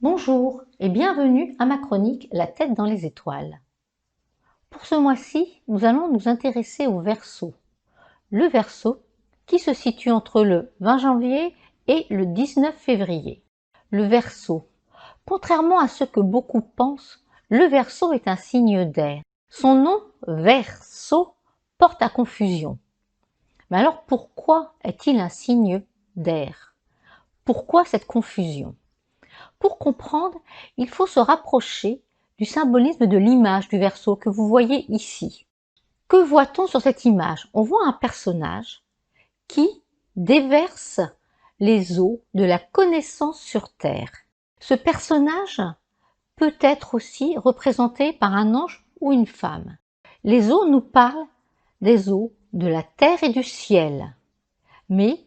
Bonjour et bienvenue à ma chronique La tête dans les étoiles. Pour ce mois-ci, nous allons nous intéresser au Verseau. Le Verseau qui se situe entre le 20 janvier et le 19 février. Le Verseau. Contrairement à ce que beaucoup pensent, le Verseau est un signe d'air. Son nom, Verseau, porte à confusion. Mais alors pourquoi est-il un signe d'air? Pourquoi cette confusion? Pour comprendre, il faut se rapprocher du symbolisme de l'image du Verseau que vous voyez ici. Que voit-on sur cette image? On voit un personnage qui déverse les eaux de la connaissance sur terre. Ce personnage peut être aussi représenté par un ange ou une femme. Les eaux nous parlent des eaux de la terre et du ciel. Mais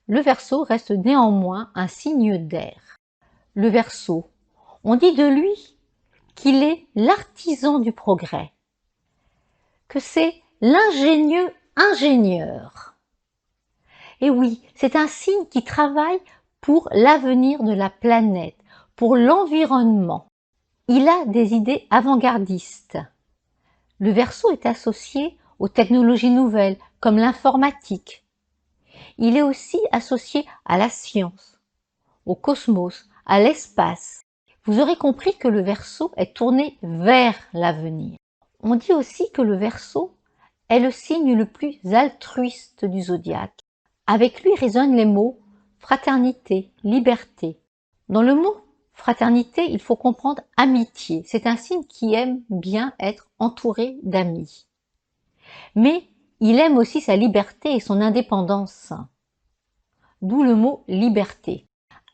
le Verseau reste néanmoins un signe d'air. Le Verseau, on dit de lui qu'il est l'artisan du progrès, que c'est l'ingénieux ingénieur. Et oui, c'est un signe qui travaille pour l'avenir de la planète, pour l'environnement. Il a des idées avant-gardistes. Le Verseau est associé aux technologies nouvelles, comme l'informatique. Il est aussi associé à la science, au cosmos, à l'espace. Vous aurez compris que le Verseau est tourné vers l'avenir. On dit aussi que le Verseau est le signe le plus altruiste du zodiaque. Avec lui résonnent les mots fraternité, liberté. Dans le mot fraternité, il faut comprendre amitié. C'est un signe qui aime bien être entouré d'amis. Mais il aime aussi sa liberté et son indépendance. D'où le mot liberté.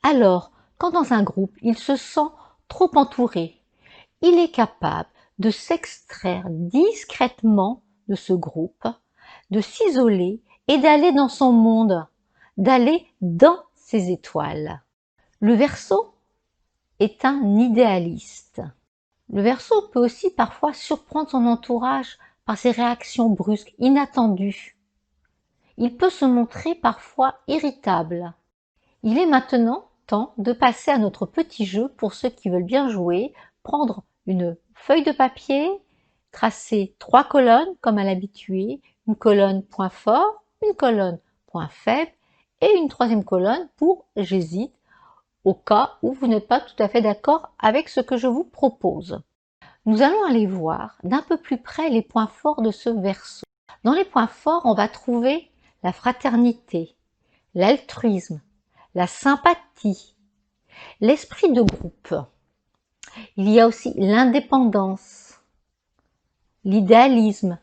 Alors, quand dans un groupe, il se sent trop entouré, il est capable de s'extraire discrètement de ce groupe, de s'isoler et d'aller dans son monde, d'aller dans ses étoiles. Le Verseau est un idéaliste. Le Verseau peut aussi parfois surprendre son entourage par ses réactions brusques, inattendues. Il peut se montrer parfois irritable. Il est maintenant temps de passer à notre petit jeu pour ceux qui veulent bien jouer, prendre une feuille de papier, tracer 3 colonnes comme à l'habitude, une colonne point fort, une colonne point faible et une troisième colonne pour j'hésite au cas où vous n'êtes pas tout à fait d'accord avec ce que je vous propose. Nous allons aller voir d'un peu plus près les points forts de ce Verseau. Dans les points forts, on va trouver la fraternité, l'altruisme, la sympathie, l'esprit de groupe. Il y a aussi l'indépendance, l'idéalisme,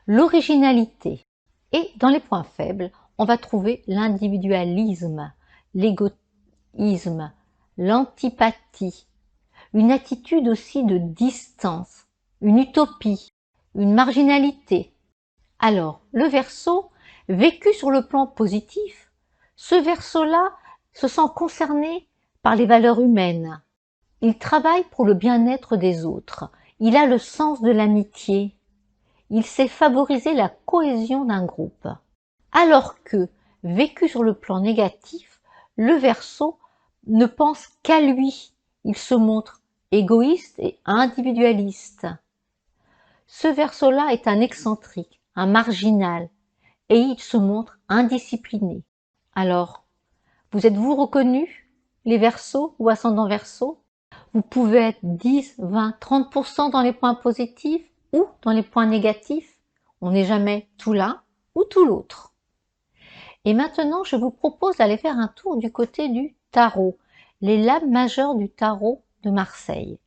l'originalité. Et dans les points faibles, on va trouver l'individualisme, l'égoïsme, l'antipathie, une attitude aussi de distance, une utopie, une marginalité. Alors, le Verseau, vécu sur le plan positif, ce Verseau-là se sent concerné par les valeurs humaines. Il travaille pour le bien-être des autres. Il a le sens de l'amitié. Il sait favoriser la cohésion d'un groupe. Alors que, vécu sur le plan négatif, le Verseau ne pense qu'à lui. Il se montre égoïste et individualiste. Ce Verseau-là est un excentrique, un marginal, et il se montre indiscipliné. Alors, vous êtes-vous reconnus, les Verseaux ou ascendants Verseau? Vous pouvez être 10, 20, 30% dans les points positifs ou dans les points négatifs. On n'est jamais tout l'un ou tout l'autre. Et maintenant, je vous propose d'aller faire un tour du côté du tarot, les lames majeures du tarot de Marseille.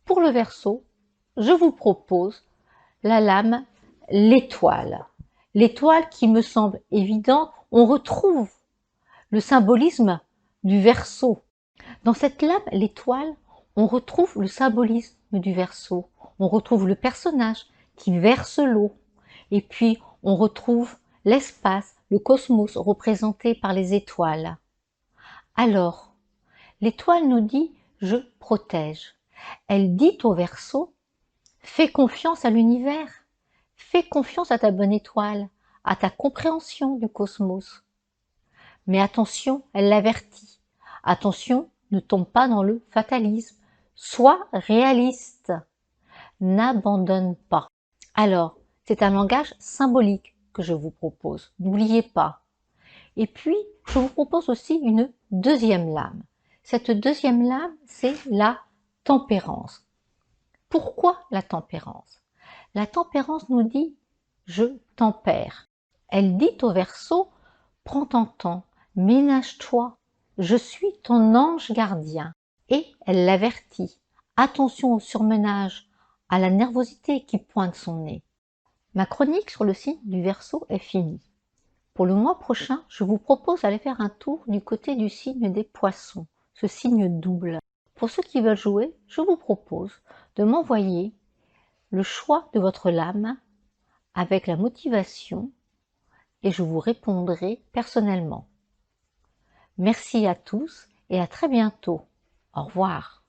Pour le Verseau, je vous propose la lame l'étoile. L'étoile qui me semble évidente, on retrouve le symbolisme du Verseau. Dans cette lame, l'étoile, on retrouve le symbolisme du Verseau. On retrouve le personnage qui verse l'eau. Et puis, on retrouve l'espace, le cosmos représenté par les étoiles. Alors, l'étoile nous dit « je protège ». Elle dit au Verseau « fais confiance à l'univers, fais confiance à ta bonne étoile, à ta compréhension du cosmos ». Mais attention, elle l'avertit. Attention, Ne tombe pas dans le fatalisme. Sois réaliste. N'abandonne pas. Alors, c'est un langage symbolique que je vous propose. N'oubliez pas. Et puis, je vous propose aussi une deuxième lame. Cette deuxième lame, c'est la tempérance. Pourquoi la tempérance? La tempérance nous dit « je tempère ». Elle dit au Verseau « prends ton temps, ménage-toi, je suis ton ange gardien ». Et elle l'avertit « attention au surmenage, à la nervosité qui pointe son nez ». Ma chronique sur le signe du Verseau est finie. Pour le mois prochain, je vous propose d'aller faire un tour du côté du signe des Poissons, ce signe double. Pour ceux qui veulent jouer, je vous propose de m'envoyer le choix de votre lame avec la motivation et je vous répondrai personnellement. Merci à tous et à très bientôt. Au revoir.